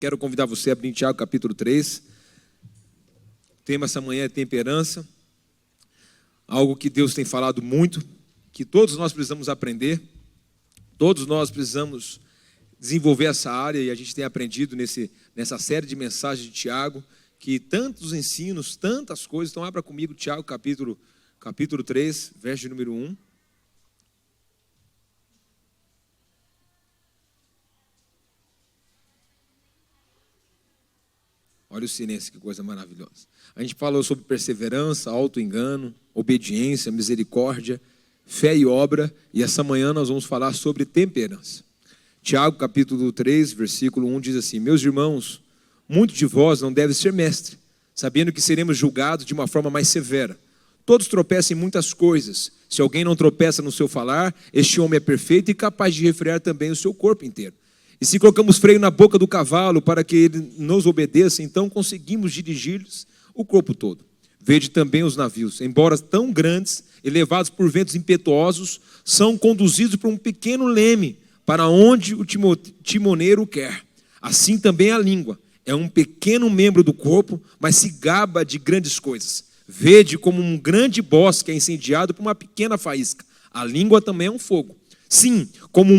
Quero convidar você a abrir em Tiago capítulo 3. O tema essa manhã é temperança. Algo que Deus tem falado muito, que todos nós precisamos aprender. Todos nós precisamos desenvolver essa área e a gente tem aprendido nessa série de mensagens de Tiago, que tantos ensinos, tantas coisas. Então abra comigo Tiago capítulo 3, verso número 1. Olha o silêncio, que coisa maravilhosa. A gente falou sobre perseverança, auto-engano, obediência, misericórdia, fé e obra. E essa manhã nós vamos falar sobre temperança. Tiago capítulo 3, versículo 1 diz assim: Meus irmãos, muitos de vós não devem ser mestre, sabendo que seremos julgados de uma forma mais severa. Todos tropeçam em muitas coisas. Se alguém não tropeça no seu falar, este homem é perfeito e capaz de refrear também o seu corpo inteiro. E se colocamos freio na boca do cavalo para que ele nos obedeça, então conseguimos dirigir-lhes o corpo todo. Vede também os navios, embora tão grandes e levados por ventos impetuosos, são conduzidos por um pequeno leme, para onde o timoneiro quer. Assim também a língua é um pequeno membro do corpo, mas se gaba de grandes coisas. Vede como um grande bosque é incendiado por uma pequena faísca. A língua também é um fogo. Sim, como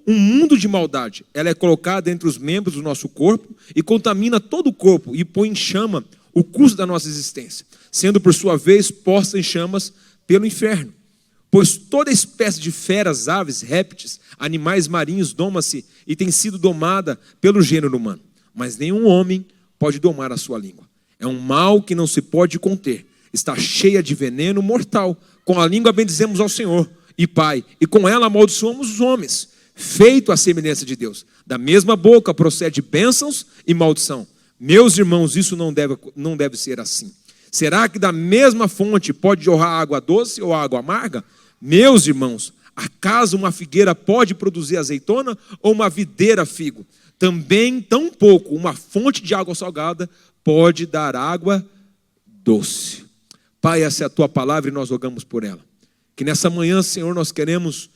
um mundo de maldade, ela é colocada entre os membros do nosso corpo e contamina todo o corpo e põe em chama o curso da nossa existência, sendo por sua vez posta em chamas pelo inferno. Pois toda espécie de feras, aves, répteis, animais marinhos doma-se e tem sido domada pelo gênero humano. Mas nenhum homem pode domar a sua língua. É um mal que não se pode conter. Está cheia de veneno mortal. Com a língua bendizemos ao Senhor e Pai, e com ela amaldiçoamos os homens, feito à semelhança de Deus. Da mesma boca procede bênçãos e maldição. Meus irmãos, isso não deve ser assim. Será que da mesma fonte pode jorrar água doce ou água amarga? Meus irmãos, acaso uma figueira pode produzir azeitona ou uma videira figo? Também, tão pouco, uma fonte de água salgada pode dar água doce. Pai, essa é a tua palavra e nós rogamos por ela. Que nessa manhã, Senhor, nós queremos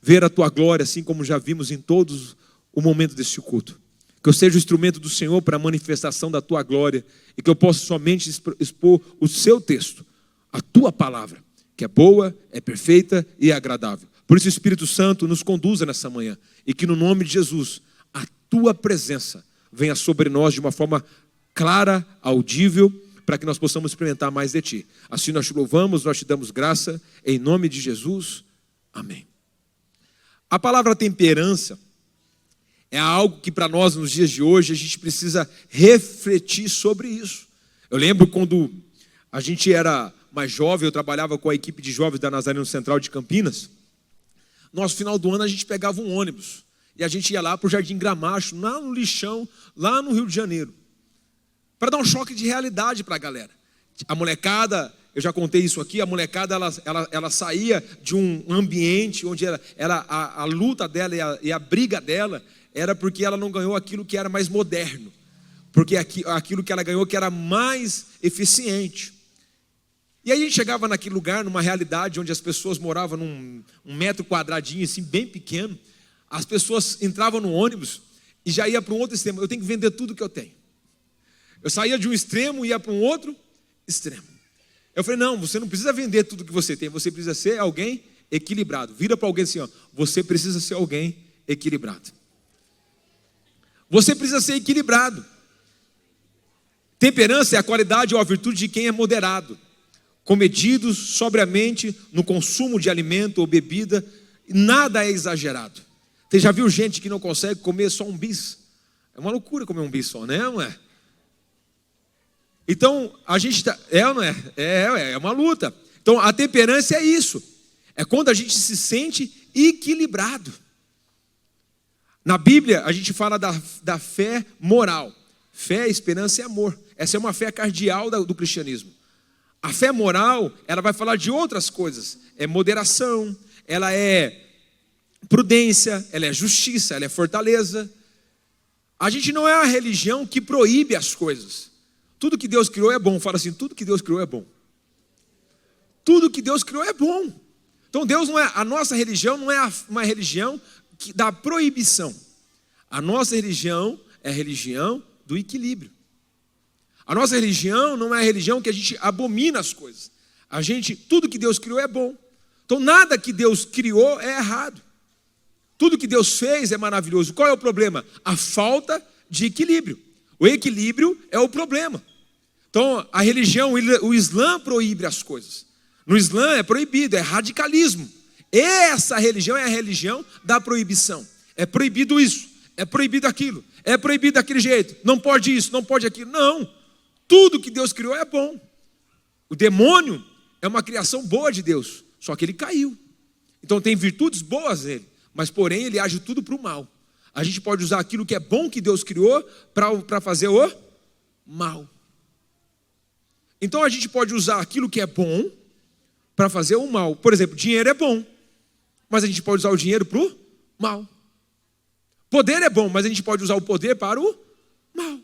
ver a tua glória, assim como já vimos em todos o momento deste culto. Que eu seja o instrumento do Senhor para a manifestação da tua glória e que eu possa somente expor o seu texto, a tua palavra, que é boa, é perfeita e é agradável. Por isso o Espírito Santo nos conduza nessa manhã e que no nome de Jesus a tua presença venha sobre nós de uma forma clara, audível, para que nós possamos experimentar mais de ti. Assim nós te louvamos, nós te damos graça, em nome de Jesus, amém. A palavra temperança é algo que para nós nos dias de hoje a gente precisa refletir sobre isso. Eu lembro quando a gente era mais jovem, eu trabalhava com a equipe de jovens da Nazareno Central de Campinas. No final do ano a gente pegava um ônibus e a gente ia lá para o Jardim Gramacho, lá no lixão, lá no Rio de Janeiro, para dar um choque de realidade para a galera. A molecada, eu já contei isso aqui, a molecada ela saía de um ambiente onde a luta dela e a briga dela era porque ela não ganhou aquilo que era mais moderno, porque aquilo que ela ganhou que era mais eficiente. E aí a gente chegava naquele lugar, numa realidade onde as pessoas moravam num metro quadradinho assim, bem pequeno. As pessoas entravam no ônibus e já ia para um outro extremo. Eu tenho que vender tudo que eu tenho. Eu saía de um extremo e ia para um outro extremo. Eu falei, não, você não precisa vender tudo que você tem, você precisa ser alguém equilibrado. Vira para alguém assim, ó, você precisa ser alguém equilibrado. Você precisa ser equilibrado. Temperança é a qualidade ou a virtude de quem é moderado, comedidos sobriamente no consumo de alimento ou bebida, nada é exagerado. Você já viu gente que não consegue comer só um bis? É uma loucura comer um bis só, né? Não é? Então, a gente está... ou não é? É uma luta. Então, a temperança é isso. É quando a gente se sente equilibrado. Na Bíblia, a gente fala da fé moral. Fé, esperança e amor. Essa é uma fé cardeal do cristianismo. A fé moral, ela vai falar de outras coisas. É moderação, ela é prudência, ela é justiça, ela é fortaleza. A gente não é a religião que proíbe as coisas. Tudo que Deus criou é bom. Fala assim, tudo que Deus criou é bom. Tudo que Deus criou é bom. Então Deus não é, a nossa religião não é uma religião da proibição. A nossa religião é a religião do equilíbrio. A nossa religião não é a religião que a gente abomina as coisas. Tudo que Deus criou é bom. Então nada que Deus criou é errado. Tudo que Deus fez é maravilhoso. Qual é o problema? A falta de equilíbrio. O equilíbrio é o problema. Então a religião, o Islã proíbe as coisas. No Islã é proibido, é radicalismo. Essa religião é a religião da proibição. É proibido isso, é proibido aquilo, é proibido daquele jeito. Não pode isso, não pode aquilo. Não, tudo que Deus criou é bom. O demônio é uma criação boa de Deus, só que ele caiu. Então tem virtudes boas nele, mas porém ele age tudo para o mal. A gente pode usar aquilo que é bom que Deus criou para fazer o mal. Então a gente pode usar aquilo que é bom para fazer o mal. Por exemplo, dinheiro é bom, mas a gente pode usar o dinheiro para o mal. Poder é bom, mas a gente pode usar o poder para o mal.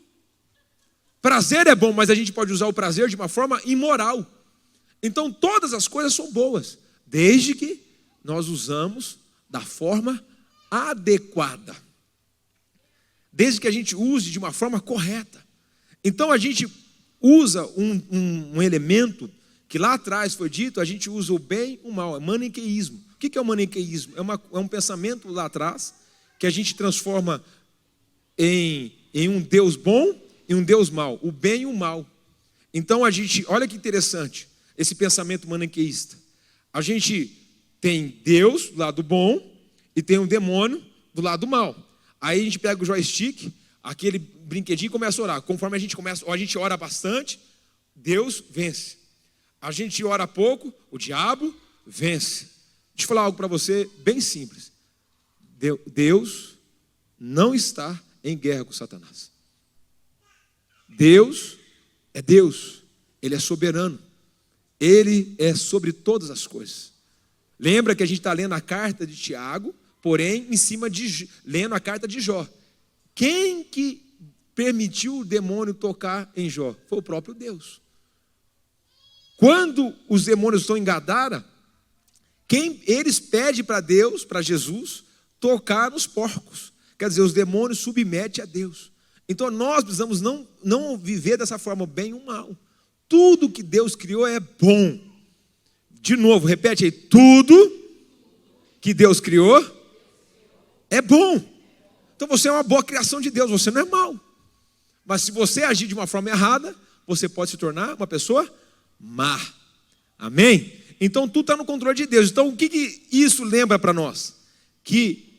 Prazer é bom, mas a gente pode usar o prazer de uma forma imoral. Então todas as coisas são boas, desde que nós usamos da forma adequada. Desde que a gente use de uma forma correta. Então a gente usa um elemento que lá atrás foi dito, a gente usa o bem e o mal, é maniqueísmo. O que é o maniqueísmo? É um pensamento lá atrás que a gente transforma em um Deus bom e um Deus mau, o bem e o mal. Então olha que interessante, esse pensamento maniqueísta. A gente tem Deus do lado bom e tem um demônio do lado mal. Aí a gente pega o joystick, aquele brinquedinho, e começa a orar. Conforme a gente começa, ou a gente ora bastante, Deus vence. A gente ora pouco, o diabo vence. Deixa eu falar algo para você bem simples. Deus não está em guerra com Satanás. Deus é Deus, Ele é soberano, Ele é sobre todas as coisas. Lembra que a gente está lendo a carta de Tiago, porém lendo a carta de Jó. Quem que permitiu o demônio tocar em Jó? Foi o próprio Deus. Quando os demônios estão em Gadara, eles pedem para Deus, para Jesus, tocar nos porcos. Quer dizer, os demônios submetem a Deus. Então nós precisamos não viver dessa forma, bem ou mal. Tudo que Deus criou é bom. De novo, repete aí, tudo que Deus criou é bom. Então você é uma boa criação de Deus, você não é mau. Mas se você agir de uma forma errada, você pode se tornar uma pessoa má. Amém? Então tudo está no controle de Deus. Então o que isso lembra para nós? Que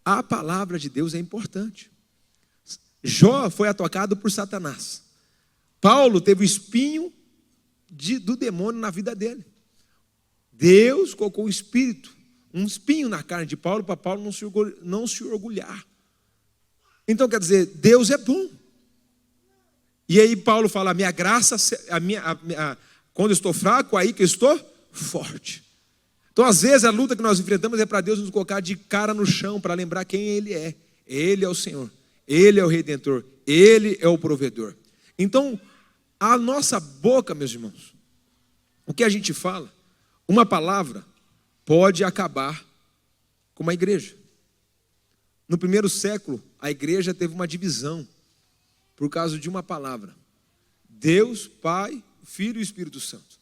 a palavra de Deus é importante. Jó foi atacado por Satanás. Paulo teve o espinho do demônio na vida dele. Deus colocou um espinho na carne de Paulo, para Paulo não se orgulhar. Então quer dizer, Deus é bom. E aí Paulo fala, minha graça, quando eu estou fraco, aí que eu estou forte. Então às vezes a luta que nós enfrentamos é para Deus nos colocar de cara no chão, para lembrar quem Ele é. Ele é o Senhor, Ele é o Redentor, Ele é o provedor. Então a nossa boca, meus irmãos, o que a gente fala, uma palavra pode acabar com uma igreja. No primeiro século, a igreja teve uma divisão por causa de uma palavra. Deus, Pai, Filho e Espírito Santo.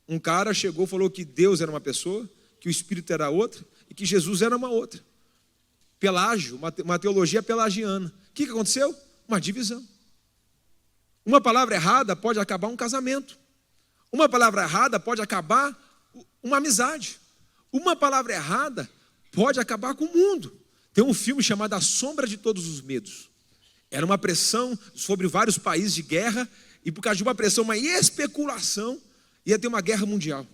Um cara chegou e falou que Deus era uma pessoa, que o Espírito era outra e que Jesus era uma outra. Pelágio, uma teologia pelagiana. O que aconteceu? Uma divisão. Uma palavra errada pode acabar um casamento. Uma palavra errada pode acabar uma amizade. Uma palavra errada pode acabar com o mundo. Tem um filme chamado A Sombra de Todos os Medos. Era uma pressão sobre vários países de guerra, e por causa de uma pressão, uma especulação, ia ter uma guerra mundial.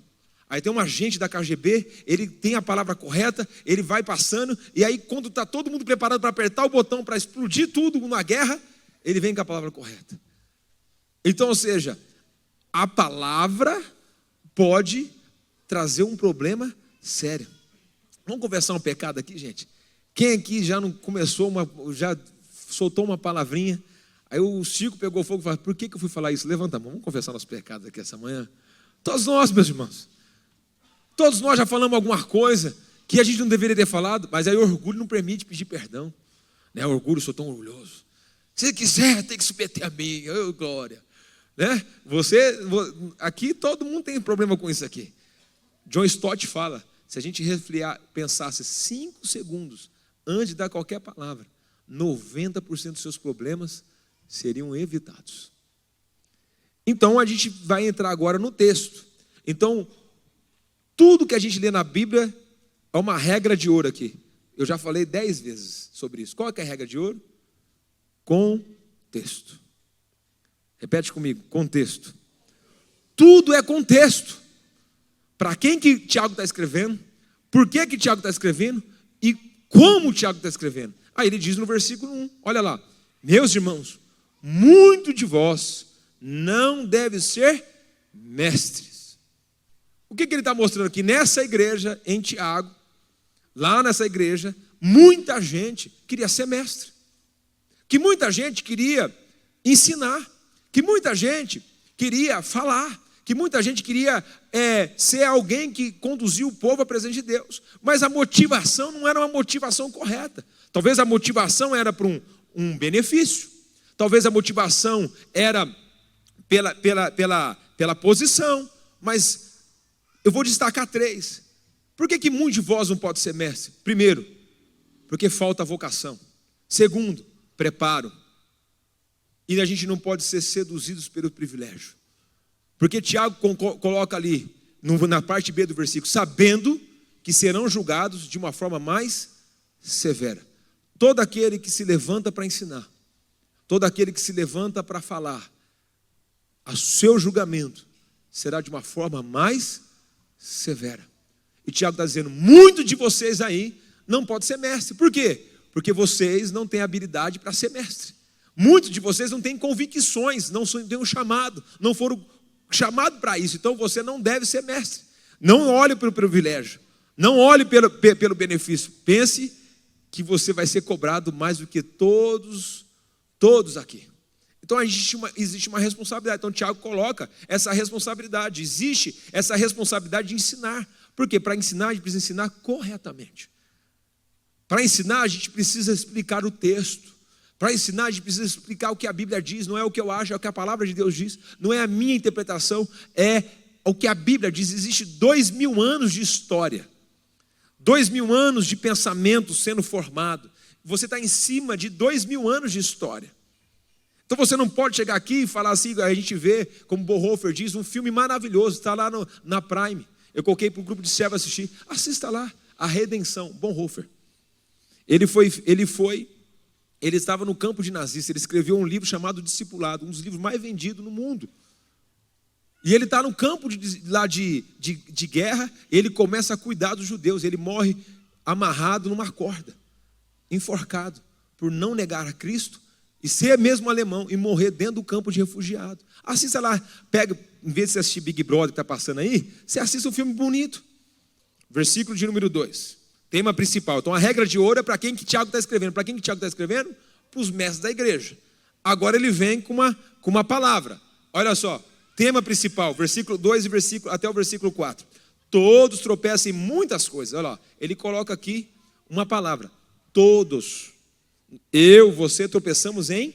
Aí tem um agente da KGB, ele tem a palavra correta, ele vai passando, e aí quando está todo mundo preparado para apertar o botão para explodir tudo numa guerra, ele vem com a palavra correta. Então, ou seja, a palavra pode trazer um problema sério. Vamos conversar um pecado aqui, gente? Quem aqui já não começou, já soltou uma palavrinha, aí o Chico pegou fogo e falou, por que eu fui falar isso? Levanta a mão, vamos confessar nossos pecados aqui essa manhã. Todos nós, meus irmãos, todos nós já falamos alguma coisa que a gente não deveria ter falado, mas aí o orgulho não permite pedir perdão. O orgulho, sou tão orgulhoso. Se quiser, tem que submeter a mim. Oh, glória. Né? Aqui todo mundo tem problema com isso aqui. John Stott fala, se a gente pensasse 5 segundos antes de dar qualquer palavra, 90% dos seus problemas seriam evitados. Então a gente vai entrar agora no texto. Então, tudo que a gente lê na Bíblia é uma regra de ouro aqui. Eu já falei 10 vezes sobre isso. Qual é a regra de ouro? Contexto. Repete comigo, contexto. Tudo é contexto. Para quem que Tiago está escrevendo, por que Tiago está escrevendo e como Tiago está escrevendo. Aí ele diz no versículo 1, olha lá: meus irmãos, muito de vós não deve ser mestres. O que ele está mostrando aqui? Nessa igreja, em Tiago, lá nessa igreja, muita gente queria ser mestre, que muita gente queria ensinar, que muita gente queria falar, que muita gente queria ser alguém que conduziu o povo à presença de Deus, mas a motivação não era uma motivação correta. Talvez a motivação era para um benefício, talvez a motivação era pela posição, mas eu vou destacar 3. Por que muitos de vós não pode ser mestre? Primeiro, porque falta vocação. Segundo, preparo. E a gente não pode ser seduzidos pelo privilégio. Porque Tiago coloca ali, na parte B do versículo, sabendo que serão julgados de uma forma mais severa. Todo aquele que se levanta para ensinar, todo aquele que se levanta para falar, o seu julgamento será de uma forma mais severa. E Tiago está dizendo, muitos de vocês aí não podem ser mestre. Por quê? Porque vocês não têm habilidade para ser mestre. Muitos de vocês não têm convicções, não têm um chamado, não foram chamados para isso. Então você não deve ser mestre. Não olhe pelo privilégio, não olhe pelo benefício. Pense que você vai ser cobrado mais do que todos aqui. Então existe uma responsabilidade. Então Tiago coloca essa responsabilidade. Existe essa responsabilidade de ensinar. Por quê? Para ensinar, a gente precisa ensinar corretamente. Para ensinar, a gente precisa explicar o texto. Para ensinar, a gente precisa explicar o que a Bíblia diz. Não é o que eu acho, é o que a palavra de Deus diz. Não é a minha interpretação, é o que a Bíblia diz. Existe 2000 anos de história. 2000 anos de pensamento sendo formado. Você está em cima de 2000 anos de história. Então você não pode chegar aqui e falar assim, a gente vê, como Bonhoeffer diz, um filme maravilhoso, está lá na Prime. Eu coloquei para o grupo de servos assistir. Assista lá, A Redenção, Bonhoeffer. Ele estava no campo de nazista, ele escreveu um livro chamado Discipulado, um dos livros mais vendidos no mundo. E ele está no campo de guerra, ele começa a cuidar dos judeus, ele morre amarrado numa corda, enforcado, por não negar a Cristo, e ser mesmo alemão, e morrer dentro do campo de refugiado. Assista lá, pega, em vez de você assistir Big Brother que está passando aí, você assista um filme bonito. Versículo de número 2. Tema principal. Então a regra de ouro é para quem que Tiago está escrevendo. Para quem que Tiago está escrevendo? Para os mestres da igreja. Agora ele vem com uma palavra. Olha só, tema principal, versículo 2 até o versículo 4. Todos tropeçam em muitas coisas. Olha lá, ele coloca aqui uma palavra. Todos. Você tropeçamos em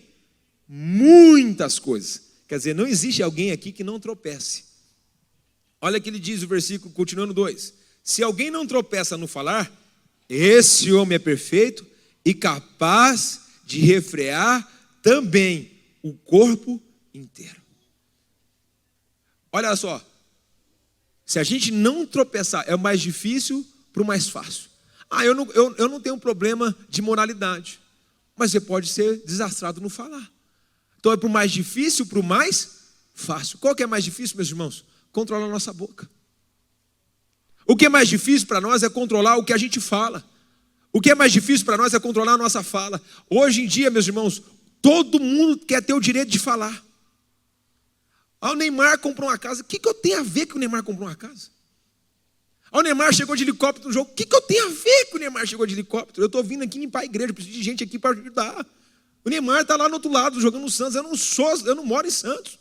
muitas coisas. Quer dizer, não existe alguém aqui que não tropece. Olha que ele diz o versículo, continuando 2. Se alguém não tropeça no falar, esse homem é perfeito e capaz de refrear também o corpo inteiro. Olha só, se a gente não tropeçar, é o mais difícil para o mais fácil. Eu não tenho problema de moralidade, mas você pode ser desastrado no falar. Então é para o mais difícil, para o mais fácil. Qual que é mais difícil, meus irmãos? Controlar a nossa boca. O que é mais difícil para nós é controlar o que a gente fala. O que é mais difícil para nós é controlar a nossa fala. Hoje em dia, meus irmãos, todo mundo quer ter o direito de falar. O Neymar comprou uma casa. O que eu tenho a ver que o Neymar comprou uma casa? O Neymar chegou de helicóptero no jogo. O que eu tenho a ver que o Neymar chegou de helicóptero? Eu estou vindo aqui limpar a igreja, preciso de gente aqui para ajudar. O Neymar está lá no outro lado, jogando no Santos. Eu não moro em Santos.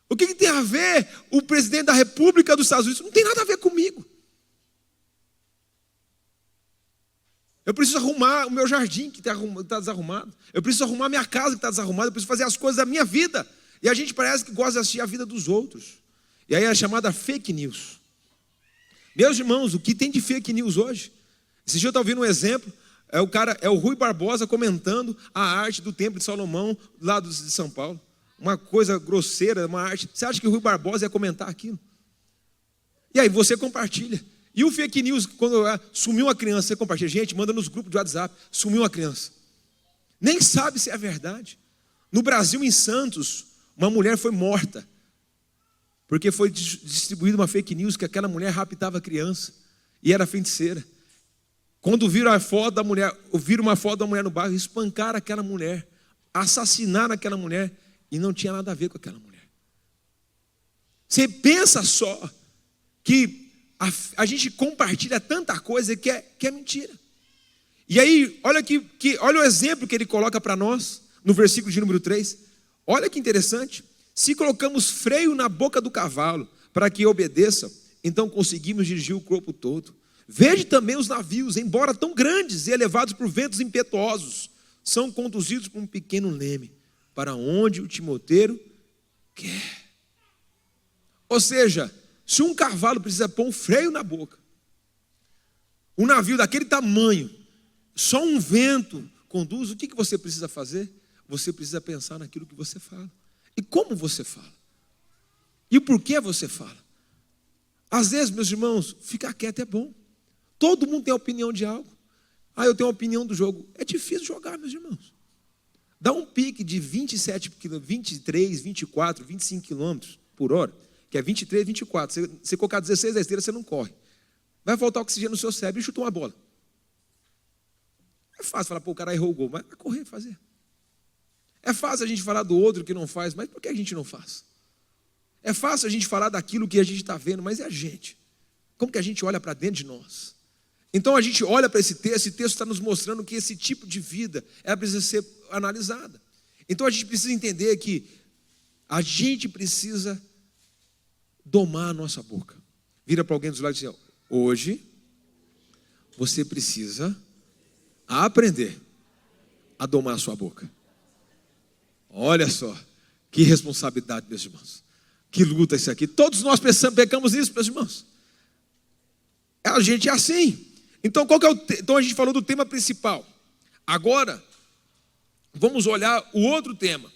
O que tem a ver o presidente da República dos Estados Unidos? Não tem nada a ver comigo. Eu preciso arrumar o meu jardim que está desarrumado. Eu preciso arrumar a minha casa que está desarrumada. Eu preciso fazer as coisas da minha vida. E a gente parece que gosta de assistir a vida dos outros. E aí é chamada fake news. Meus irmãos, o que tem de fake news hoje? Esse dia eu estava ouvindo um exemplo. É o Rui Barbosa comentando a arte do Templo de Salomão, lá de São Paulo. Uma coisa grosseira, uma arte. Você acha que o Rui Barbosa ia comentar aquilo? E aí você compartilha. E o fake news, quando sumiu uma criança, você compartilha. Gente, manda nos grupos de WhatsApp, sumiu uma criança. Nem sabe se é verdade. No Brasil, em Santos, uma mulher foi morta. Porque foi distribuída uma fake news que aquela mulher raptava a criança. E era feiticeira. Quando viram a foto da mulher, viram uma foto da mulher no bairro, espancaram aquela mulher. Assassinaram aquela mulher. E não tinha nada a ver com aquela mulher. Você pensa só que a gente compartilha tanta coisa que é mentira. E aí, olha o exemplo que ele coloca para nós, no versículo de número 3. Olha que interessante. Se colocamos freio na boca do cavalo, para que obedeça, então conseguimos dirigir o corpo todo. Veja também os navios, embora tão grandes e elevados por ventos impetuosos, são conduzidos por um pequeno leme, para onde o timoteiro quer. Ou seja, se um cavalo precisa pôr um freio na boca, um navio daquele tamanho, só um vento conduz, o que você precisa fazer? Você precisa pensar naquilo que você fala. E como você fala? E por que você fala? Às vezes, meus irmãos, ficar quieto é bom. Todo mundo tem opinião de algo. Eu tenho a opinião do jogo. É difícil jogar, meus irmãos. Dá um pique de 27, 23, 24, 25 quilômetros por hora, que é 23, 24. Você colocar 16 na esteira, você não corre. Vai faltar oxigênio no seu cérebro e chuta uma bola. É fácil falar, o cara errou o gol, mas vai correr, fazer. É fácil a gente falar do outro que não faz, mas por que a gente não faz? É fácil a gente falar daquilo que a gente está vendo, mas é a gente. Como que a gente olha para dentro de nós? Então a gente olha para esse texto está nos mostrando que esse tipo de vida precisa ser analisada. Então a gente precisa entender que a gente precisa domar a nossa boca. Vira para alguém dos lados e diz, hoje você precisa aprender a domar a sua boca. Olha só, que responsabilidade, meus irmãos. Que luta isso aqui. Todos nós pecamos nisso, meus irmãos. A gente é assim. Então, então a gente falou do tema principal. Agora, vamos olhar o outro tema.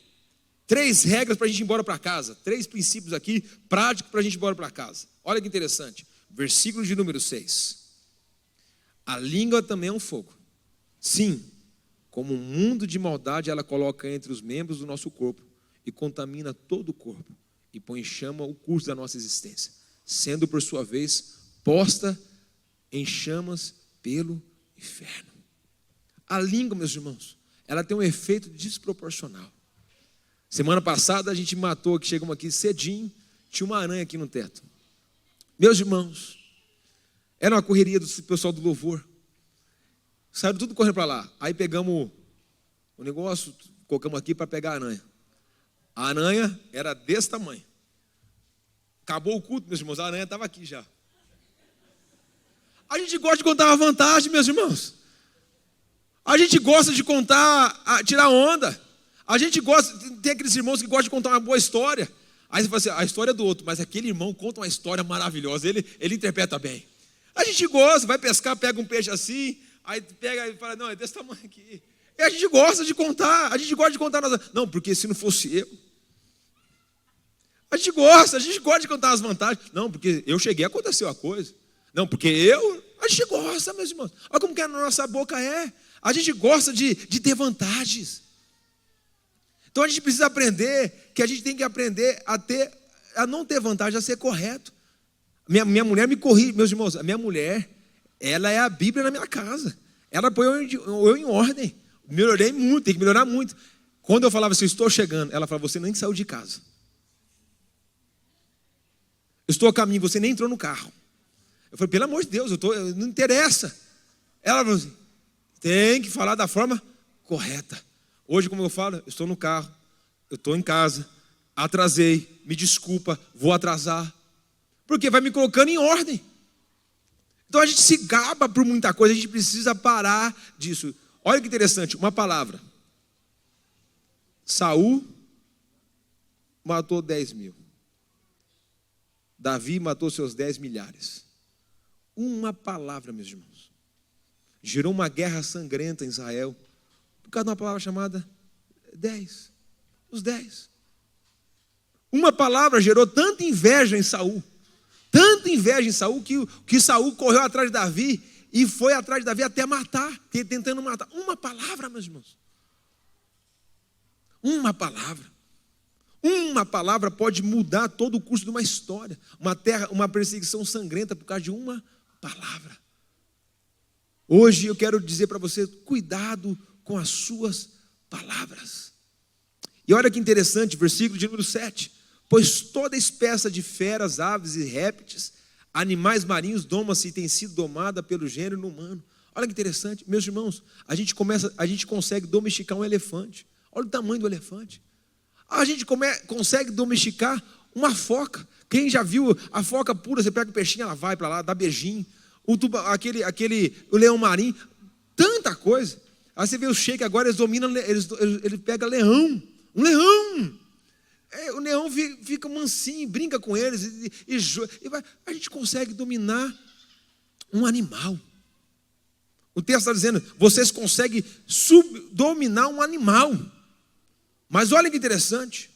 3 regras para a gente ir embora para casa. 3 princípios aqui, práticos para a gente ir embora para casa. Olha que interessante. Versículo de número 6. A língua também é um fogo. Sim, como um mundo de maldade ela coloca entre os membros do nosso corpo e contamina todo o corpo e põe em chama o curso da nossa existência, sendo por sua vez posta em chamas pelo inferno. A língua, meus irmãos, ela tem um efeito desproporcional. Semana passada a gente chegamos aqui cedinho, tinha uma aranha aqui no teto. Meus irmãos, era uma correria do pessoal do louvor. Saíram tudo correndo para lá. Aí pegamos o negócio, colocamos aqui para pegar a aranha. A aranha era desse tamanho. Acabou o culto, meus irmãos, a aranha estava aqui já. A gente gosta de contar uma vantagem, meus irmãos. A gente gosta de contar, tirar onda. A gente gosta, tem aqueles irmãos que gostam de contar uma boa história. Aí você fala assim, a história é do outro, mas aquele irmão conta uma história maravilhosa, ele interpreta bem. A gente gosta, vai pescar, pega um peixe assim, aí pega e fala, não, é desse tamanho aqui. E a gente gosta de contar, não, porque se não fosse eu. A gente gosta de contar as vantagens. Não, porque eu cheguei, aconteceu a coisa. Não, porque a gente gosta, meus irmãos. Olha como que a nossa boca é. A gente gosta de ter vantagens. Então a gente precisa aprender, que a gente tem que aprender a não ter vantagem, a ser correto. Minha mulher me corrige, meus irmãos, a minha mulher, ela é a Bíblia na minha casa. Ela põe eu em ordem. Melhorei muito, tem que melhorar muito. Quando eu falava assim, estou chegando, ela falava, você nem saiu de casa. Eu estou a caminho, você nem entrou no carro. Eu falei, pelo amor de Deus, não interessa. Ela falou assim, tem que falar da forma correta. Hoje, como eu falo, eu estou no carro, eu estou em casa, atrasei, me desculpa, vou atrasar. Porque vai me colocando em ordem. Então a gente se gaba por muita coisa, a gente precisa parar disso. Olha que interessante, uma palavra. Saul matou 10.000. Davi matou seus 10 milhares. Uma palavra, meus irmãos, gerou uma guerra sangrenta em Israel, por causa de uma palavra chamada 10. Os 10. Uma palavra gerou tanta inveja em Saul, que Saul correu atrás de Davi e foi atrás de Davi até matar, tentando matar. Uma palavra, meus irmãos. Uma palavra. Uma palavra pode mudar todo o curso de uma história. Uma perseguição sangrenta por causa de uma palavra. Hoje eu quero dizer para você, cuidado com as suas palavras. E olha que interessante, versículo de número 7. Pois toda espécie de feras, aves e répteis, animais marinhos domam-se e tem sido domada pelo gênero humano. Olha que interessante, meus irmãos, a gente consegue domesticar um elefante. Olha o tamanho do elefante. A gente consegue domesticar uma foca. Quem já viu a foca pura, você pega o peixinho, ela vai para lá, dá beijinho. O leão marinho, tanta coisa. Aí você vê o sheik agora, eles dominam, ele pega leão, um leão. O leão fica mansinho, brinca com eles. A gente consegue dominar um animal. O texto está dizendo, vocês conseguem dominar um animal. Mas olha que interessante,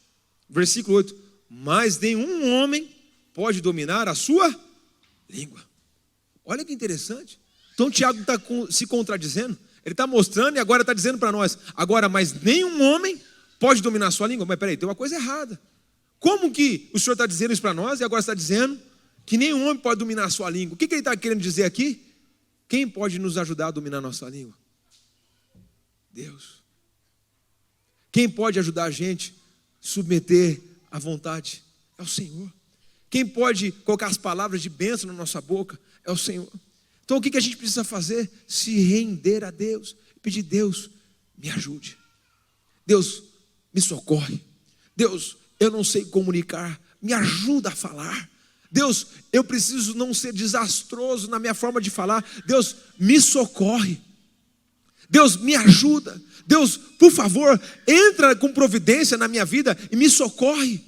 versículo 8. Mas nenhum homem pode dominar a sua língua. Olha que interessante. Então Tiago está se contradizendo. Ele está mostrando e agora está dizendo para nós. Agora, mas nenhum homem pode dominar a sua língua. Mas peraí, tem uma coisa errada. Como que o Senhor está dizendo isso para nós e agora está dizendo que nenhum homem pode dominar a sua língua? O que ele está querendo dizer aqui? Quem pode nos ajudar a dominar a nossa língua? Deus. Quem pode ajudar a gente a submeter à vontade? É o Senhor. Quem pode colocar as palavras de bênção na nossa boca? É o Senhor. Então o que a gente precisa fazer? Se render a Deus. Pedir, Deus, me ajude. Deus, me socorre. Deus, eu não sei comunicar. Me ajuda a falar. Deus, eu preciso não ser desastroso na minha forma de falar. Deus, me socorre. Deus, me ajuda. Deus, por favor, entra com providência na minha vida e me socorre.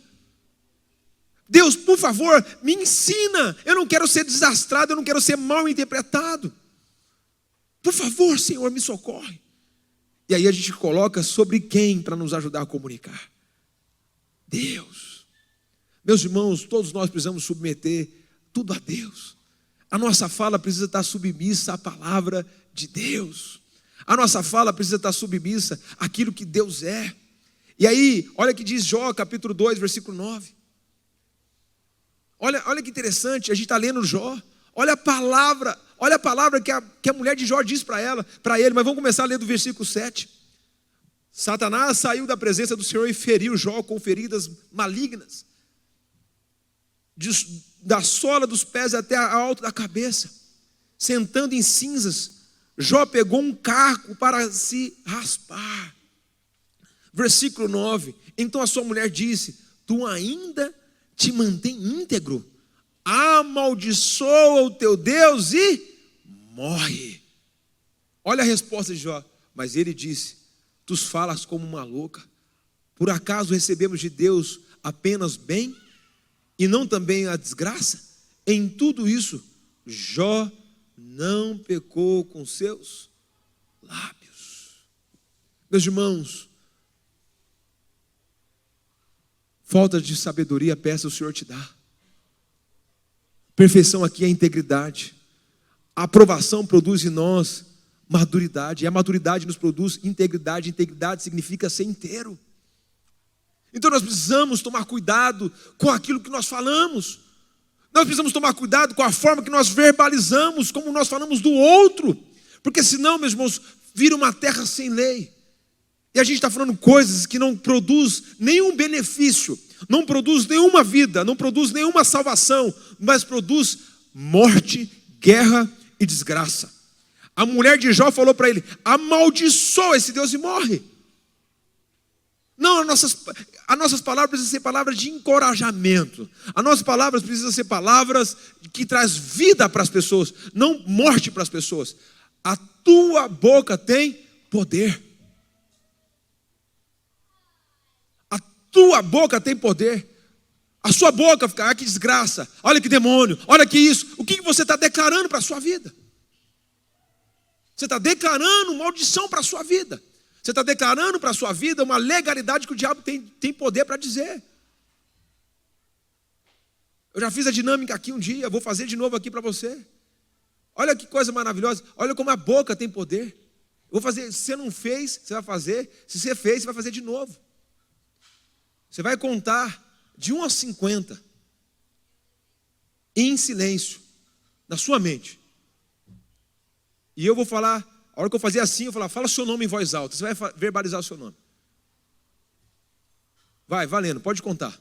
Deus, por favor, me ensina. Eu não quero ser desastrado, eu não quero ser mal interpretado. Por favor, Senhor, me socorre. E aí a gente coloca sobre quem para nos ajudar a comunicar? Deus. Meus irmãos, todos nós precisamos submeter tudo a Deus. A nossa fala precisa estar submissa à palavra de Deus. A nossa fala precisa estar submissa àquilo que Deus é. E aí, olha que diz Jó, capítulo 2, versículo 9. Olha que interessante, a gente está lendo Jó. Olha a palavra que a mulher de Jó diz para ele. Mas vamos começar a ler do versículo 7. Satanás saiu da presença do Senhor e feriu Jó com feridas malignas, da sola dos pés até a alta da cabeça. Sentando em cinzas, Jó pegou um caco para se raspar. Versículo 9. Então a sua mulher disse: tu ainda te mantém íntegro? Amaldiçoa o teu Deus e morre. Olha a resposta de Jó. Mas ele disse: tu falas como uma louca. Por acaso recebemos de Deus apenas bem e não também a desgraça? Em tudo isso, Jó não pecou com seus lábios. Meus irmãos, falta de sabedoria, peça, o Senhor te dá. Perfeição aqui é integridade. A aprovação produz em nós maturidade. E a maturidade nos produz integridade. Integridade significa ser inteiro. Então nós precisamos tomar cuidado com aquilo que nós falamos. Nós precisamos tomar cuidado com a forma que nós verbalizamos, como nós falamos do outro. Porque senão, meus irmãos, vira uma terra sem lei. E a gente está falando coisas que não produz nenhum benefício, não produz nenhuma vida, não produz nenhuma salvação, mas produz morte, guerra e desgraça. A mulher de Jó falou para ele: amaldiçoa esse Deus e morre. Não, nossas palavras precisam ser palavras de encorajamento. As nossas palavras precisam ser palavras que traz vida para as pessoas, não morte para as pessoas. A tua boca tem poder. A tua boca tem poder. A sua boca fica, que desgraça, olha que demônio, olha que isso. O que você está declarando para a sua vida? Você está declarando maldição para a sua vida. Você está declarando para a sua vida uma legalidade que o diabo tem poder para dizer. Eu já fiz a dinâmica aqui um dia, vou fazer de novo aqui para você. Olha que coisa maravilhosa, olha como a boca tem poder. Eu vou fazer, se você não fez, você vai fazer. Se você fez, você vai fazer de novo. Você vai contar de 1 a 50, em silêncio, na sua mente. E eu vou falar, a hora que eu fazer assim, eu vou falar, fala o seu nome em voz alta. Você vai verbalizar o seu nome. Vai, valendo, pode contar.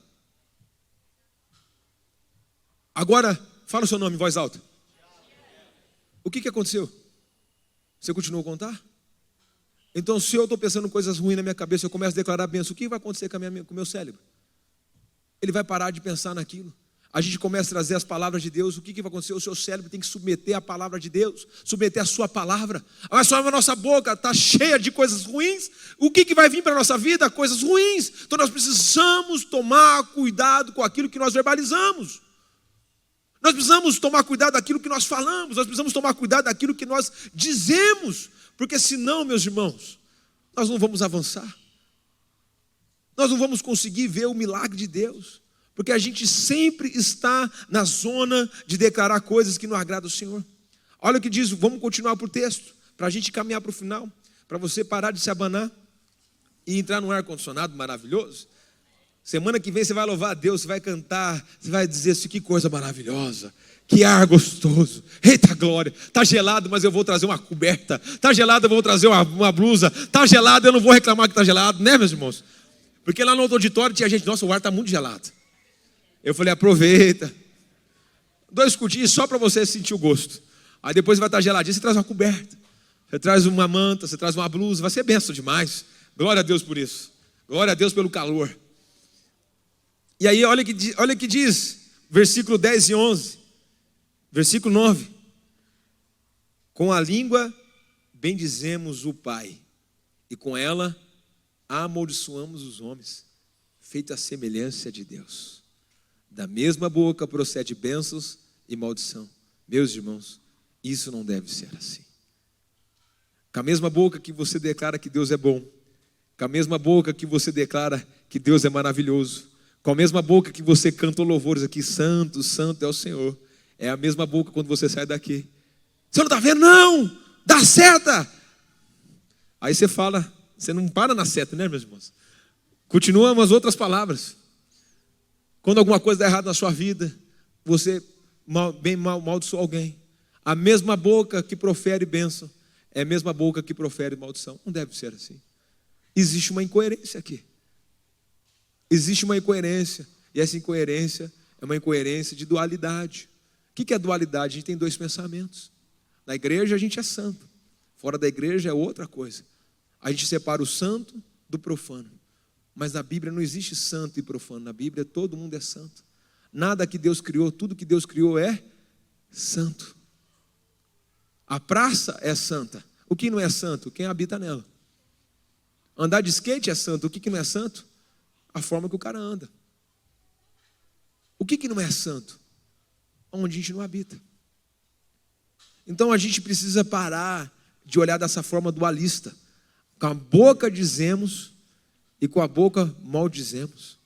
Agora, fala o seu nome em voz alta. O que aconteceu? Você continuou a contar? Então, se eu estou pensando coisas ruins na minha cabeça, eu começo a declarar bênção, o que vai acontecer com o meu cérebro? Ele vai parar de pensar naquilo. A gente começa a trazer as palavras de Deus. O que vai acontecer? O seu cérebro tem que submeter a palavra de Deus, submeter a sua palavra. Mas só a nossa boca está cheia de coisas ruins. O que vai vir para a nossa vida? Coisas ruins. Então nós precisamos tomar cuidado com aquilo que nós verbalizamos. Nós precisamos tomar cuidado daquilo que nós falamos. Nós precisamos tomar cuidado daquilo que nós dizemos. Porque senão, meus irmãos, nós não vamos avançar. Nós não vamos conseguir ver o milagre de Deus, porque a gente sempre está na zona de declarar coisas que não agradam ao Senhor. Olha o que diz, vamos continuar para o texto, para a gente caminhar para o final, para você parar de se abanar e entrar num ar-condicionado maravilhoso. Semana que vem você vai louvar a Deus, você vai cantar, você vai dizer assim, que coisa maravilhosa, que ar gostoso, eita glória, está gelado, mas eu vou trazer uma coberta, está gelado, eu vou trazer uma blusa, está gelado, eu não vou reclamar que está gelado, né, meus irmãos? Porque lá no auditório tinha gente, nossa, o ar está muito gelado. Eu falei, aproveita. 2 cutinhos só para você sentir o gosto. Aí depois vai estar geladinho, você traz uma coberta. Você traz uma manta, você traz uma blusa. Vai ser bênção demais. Glória a Deus por isso. Glória a Deus pelo calor. E aí olha o que diz, versículo 10 e 11. Versículo 9. Com a língua bendizemos o Pai, e com ela amaldiçoamos os homens, feito a semelhança de Deus. Da mesma boca procede bênçãos e maldição. Meus irmãos, isso não deve ser assim. Com a mesma boca que você declara que Deus é bom, com a mesma boca que você declara que Deus é maravilhoso, com a mesma boca que você canta louvores aqui, santo, santo é o Senhor, é a mesma boca quando você sai daqui. Você não está vendo? Não! Dá seta! Aí você fala, você não para na seta, né, meus irmãos? Continua umas outras palavras. Quando alguma coisa dá errado na sua vida, você maldiçoa alguém. A mesma boca que profere bênção é a mesma boca que profere maldição. Não deve ser assim. Existe uma incoerência aqui. Existe uma incoerência. E essa incoerência é uma incoerência de dualidade. O que é dualidade? A gente tem 2 pensamentos. Na igreja a gente é santo. Fora da igreja é outra coisa. A gente separa o santo do profano. Mas na Bíblia não existe santo e profano. Na Bíblia todo mundo é santo. Nada que Deus criou, tudo que Deus criou é santo. A praça é santa. O que não é santo? Quem habita nela. Andar de skate é santo. O que não é santo? A forma que o cara anda. O que não é santo? Onde a gente não habita. Então a gente precisa parar de olhar dessa forma dualista. Com a boca dizemos e com a boca maldizemos.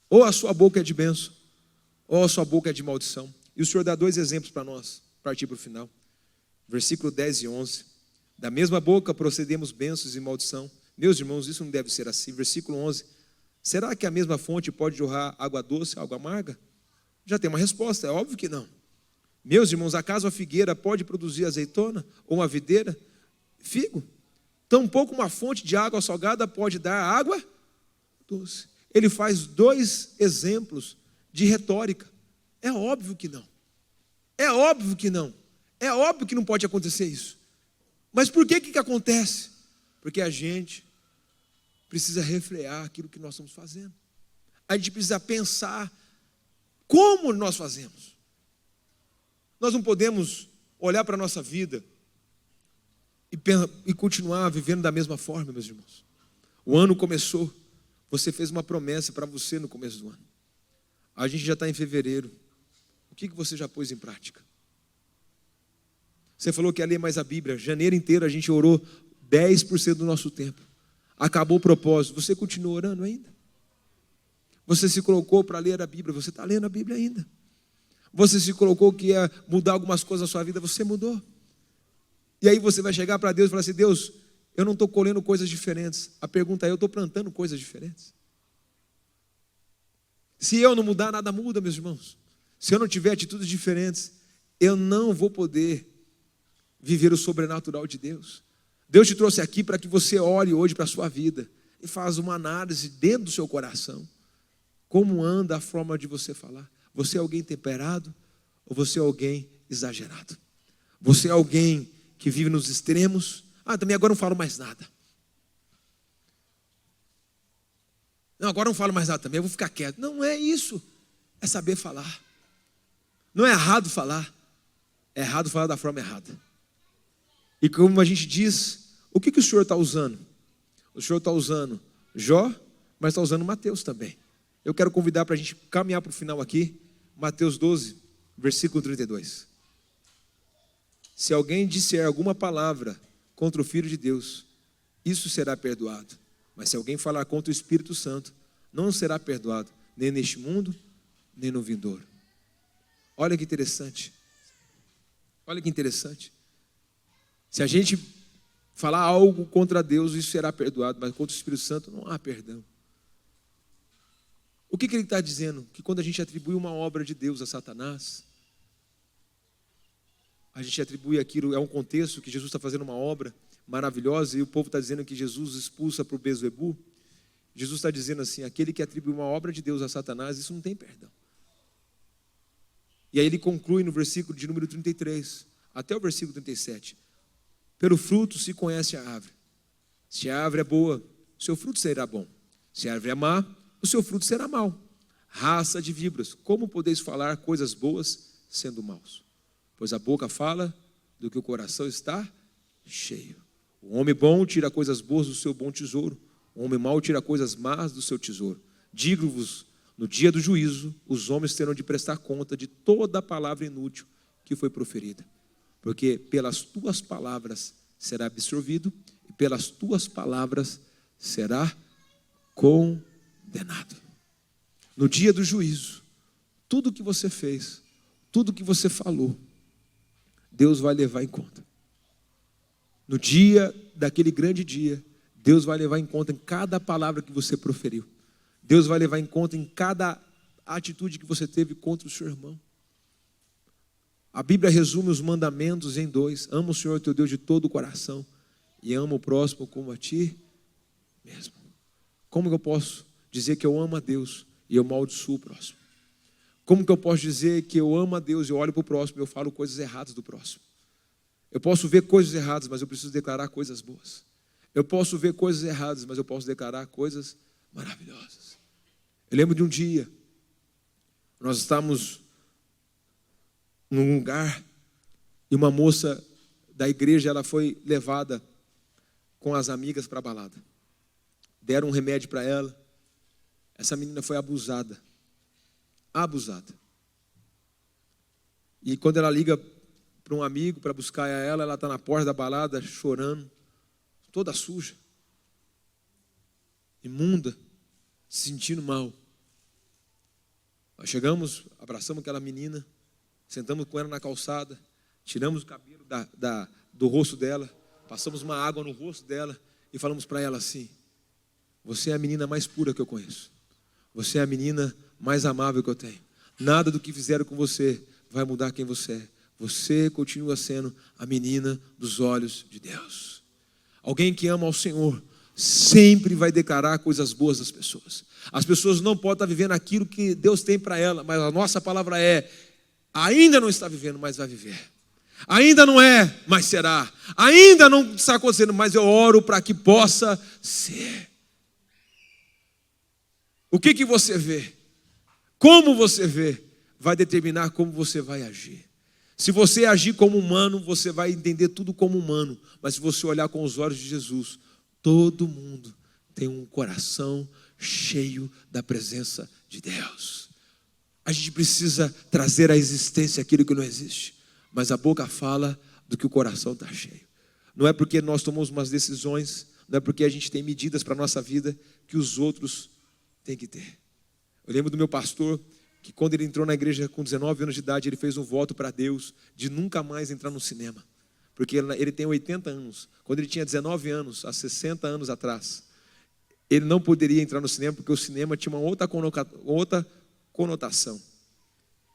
Ou a sua boca é de bênção, ou a sua boca é de maldição. E o Senhor dá 2 exemplos para nós, partir para o final. Versículo 10 e 11. Da mesma boca procedemos bênçãos e maldição. Meus irmãos, isso não deve ser assim. Versículo 11. Será que a mesma fonte pode jorrar água doce, água amarga? Já tem uma resposta, é óbvio que não. Meus irmãos, acaso a figueira pode produzir azeitona? Ou uma videira? Figo? Tampouco uma fonte de água salgada pode dar água doce. Ele faz 2 exemplos de retórica. É óbvio que não. É óbvio que não. É óbvio que não pode acontecer isso. Mas por que acontece? Porque a gente precisa refrear aquilo que nós estamos fazendo. A gente precisa pensar como nós fazemos. Nós não podemos olhar para a nossa vida e continuar vivendo da mesma forma, meus irmãos. O ano começou, você fez uma promessa para você no começo do ano. A gente já está em fevereiro. O que você já pôs em prática? Você falou que ia ler mais a Bíblia. Janeiro inteiro a gente orou 10% do nosso tempo. Acabou o propósito. Você continua orando ainda? Você se colocou para ler a Bíblia. Você está lendo a Bíblia ainda? Você se colocou que ia mudar algumas coisas na sua vida. Você mudou. E aí você vai chegar para Deus e falar assim: Deus, eu não estou colhendo coisas diferentes. A pergunta é: eu estou plantando coisas diferentes? Se eu não mudar, nada muda, meus irmãos. Se eu não tiver atitudes diferentes, eu não vou poder viver o sobrenatural de Deus. Deus te trouxe aqui para que você olhe hoje para a sua vida e faça uma análise dentro do seu coração. Como anda a forma de você falar? Você é alguém temperado ou você é alguém exagerado? Você é alguém que vive nos extremos? Também agora não falo mais nada. Não, agora não falo mais nada também, eu vou ficar quieto. Não é isso. É saber falar. Não é errado falar. É errado falar da forma errada. E como a gente diz, o que o Senhor está usando? O Senhor está usando Jó, mas está usando Mateus também. Eu quero convidar para a gente caminhar para o final aqui. Mateus 12, versículo 32. Se alguém disser alguma palavra contra o Filho de Deus, isso será perdoado. Mas se alguém falar contra o Espírito Santo, não será perdoado, nem neste mundo, nem no vindouro. Olha que interessante. Olha que interessante. Se a gente falar algo contra Deus, isso será perdoado, mas contra o Espírito Santo não há perdão. O que ele está dizendo? Que quando a gente atribui uma obra de Deus a Satanás, a gente atribui aquilo, é um contexto que Jesus está fazendo uma obra maravilhosa, e o povo está dizendo que Jesus expulsa para o Beelzebul. Jesus está dizendo assim: aquele que atribui uma obra de Deus a Satanás, isso não tem perdão. E aí ele conclui no versículo de número 33, até o versículo 37. Pelo fruto se conhece a árvore. Se a árvore é boa, o seu fruto será bom. Se a árvore é má, o seu fruto será mau. Raça de víboras, como podeis falar coisas boas sendo maus? Pois a boca fala do que o coração está cheio. O homem bom tira coisas boas do seu bom tesouro. O homem mau tira coisas más do seu tesouro. Digo-vos, no dia do juízo, os homens terão de prestar conta de toda a palavra inútil que foi proferida. Porque pelas tuas palavras será absorvido, e pelas tuas palavras será condenado. No dia do juízo, tudo que você fez, tudo que você falou, Deus vai levar em conta. No dia daquele grande dia, Deus vai levar em conta em cada palavra que você proferiu. Deus vai levar em conta em cada atitude que você teve contra o seu irmão. A Bíblia resume os mandamentos em 2. Ama o Senhor teu Deus de todo o coração e ama o próximo como a ti mesmo. Como que eu posso dizer que eu amo a Deus e eu amaldiçoo o próximo? Como que eu posso dizer que eu amo a Deus e eu olho para o próximo e eu falo coisas erradas do próximo? Eu posso ver coisas erradas, mas eu preciso declarar coisas boas. Eu posso ver coisas erradas, mas eu posso declarar coisas maravilhosas. Eu lembro de um dia, nós estávamos num lugar e uma moça da igreja, ela foi levada com as amigas para a balada. Deram um remédio para ela. Essa menina foi abusada. Abusada. E quando ela liga para um amigo para buscar ela está na porta da balada chorando, toda suja, imunda, se sentindo mal. Nós chegamos, abraçamos aquela menina, sentamos com ela na calçada, tiramos o cabelo do rosto dela, passamos uma água no rosto dela e falamos para ela assim: você é a menina mais pura que eu conheço. Você é a menina mais amável que eu tenho. Nada do que fizeram com você vai mudar quem você é. Você continua sendo a menina dos olhos de Deus. Alguém que ama ao Senhor sempre vai declarar coisas boas das pessoas. As pessoas não podem estar vivendo aquilo que Deus tem para ela, mas a nossa palavra é: ainda não está vivendo, mas vai viver. Ainda não é, mas será. Ainda não está acontecendo, mas eu oro para que possa ser. O que você vê, como você vê, vai determinar como você vai agir. Se você agir como humano, você vai entender tudo como humano. Mas se você olhar com os olhos de Jesus, todo mundo tem um coração cheio da presença de Deus. A gente precisa trazer à existência aquilo que não existe. Mas a boca fala do que o coração está cheio. Não é porque nós tomamos umas decisões, não é porque a gente tem medidas para a nossa vida, que os outros têm que ter. Eu lembro do meu pastor, que quando ele entrou na igreja com 19 anos de idade, ele fez um voto para Deus de nunca mais entrar no cinema. Porque ele tem 80 anos. Quando ele tinha 19 anos, há 60 anos atrás, ele não poderia entrar no cinema, porque o cinema tinha uma outra conotação.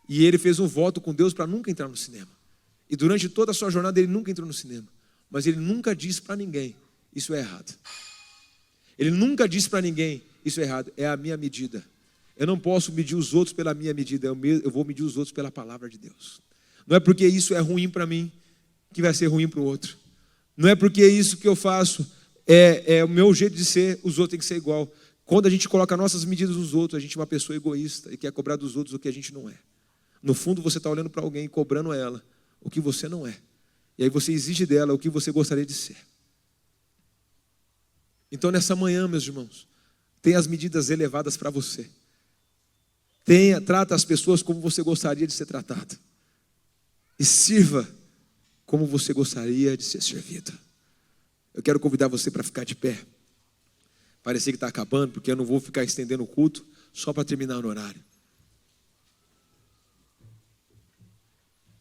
E ele fez um voto com Deus para nunca entrar no cinema. E durante toda a sua jornada ele nunca entrou no cinema. Mas ele nunca disse para ninguém, isso é errado. Ele nunca disse para ninguém, isso é errado, é a minha medida. Eu não posso medir os outros pela minha medida, eu vou medir os outros pela palavra de Deus. Não é porque isso é ruim para mim, que vai ser ruim para o outro. Não é porque isso que eu faço é o meu jeito de ser, os outros têm que ser igual. Quando a gente coloca nossas medidas nos outros, a gente é uma pessoa egoísta e quer cobrar dos outros o que a gente não é. No fundo, você está olhando para alguém e cobrando ela o que você não é. E aí você exige dela o que você gostaria de ser. Então, nessa manhã, meus irmãos, tenha as medidas elevadas para você. Trata as pessoas como você gostaria de ser tratado. E sirva como você gostaria de ser servido. Eu quero convidar você para ficar de pé. Parecia que está acabando, porque eu não vou ficar estendendo o culto só para terminar no horário.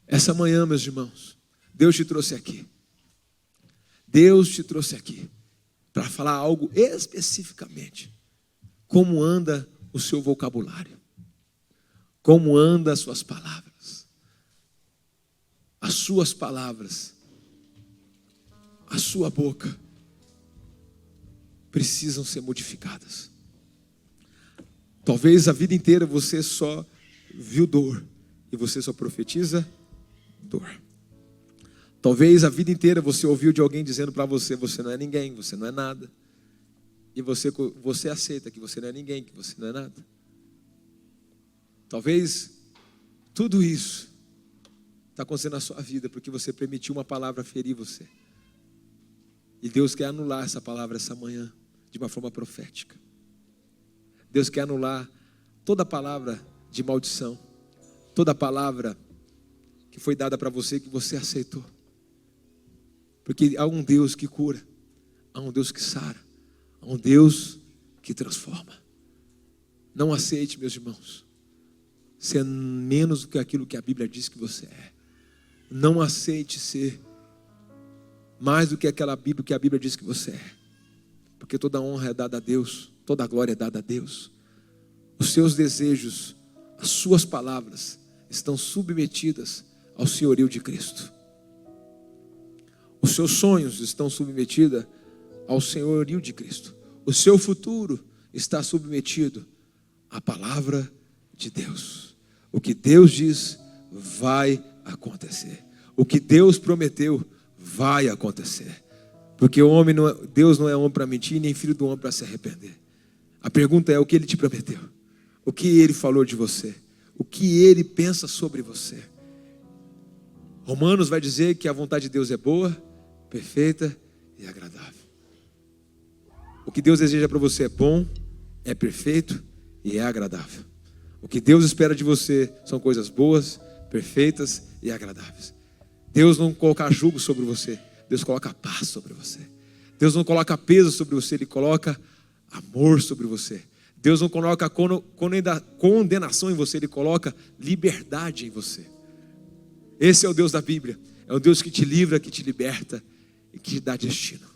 Essa manhã, meus irmãos, Deus te trouxe aqui. Deus te trouxe aqui para falar algo especificamente. Como anda o seu vocabulário? Como anda as suas palavras? As suas palavras, a sua boca, precisam ser modificadas. Talvez a vida inteira você só viu dor e você só profetiza dor. Talvez a vida inteira você ouviu de alguém dizendo para você, você não é ninguém, você não é nada. E você aceita que você não é ninguém, que você não é nada. Talvez tudo isso está acontecendo na sua vida porque você permitiu uma palavra ferir você. E Deus quer anular essa palavra essa manhã de uma forma profética. Deus quer anular toda palavra de maldição, toda palavra que foi dada para você que você aceitou. Porque há um Deus que cura, há um Deus que sara, há um Deus que transforma. Não aceite, meus irmãos, ser menos do que aquilo que a Bíblia diz que você é. Não aceite ser mais do que aquela Bíblia que a Bíblia diz que você é. Porque toda honra é dada a Deus, toda glória é dada a Deus. Os seus desejos, as suas palavras estão submetidas ao senhorio de Cristo. Os seus sonhos estão submetidos ao senhorio de Cristo. O seu futuro está submetido à palavra de Deus. O que Deus diz vai acontecer. O que Deus prometeu vai acontecer. Porque Deus não é homem para mentir, nem filho do homem para se arrepender. A pergunta é o que Ele te prometeu. O que Ele falou de você. O que Ele pensa sobre você. Romanos vai dizer que a vontade de Deus é boa, perfeita e agradável. O que Deus deseja para você é bom, é perfeito e é agradável. O que Deus espera de você são coisas boas, perfeitas e agradáveis. Deus não coloca jugo sobre você, Deus coloca paz sobre você. Deus não coloca peso sobre você, Ele coloca amor sobre você. Deus não coloca condenação em você, Ele coloca liberdade em você. Esse é o Deus da Bíblia. É o Deus que te livra, que te liberta e que te dá destino.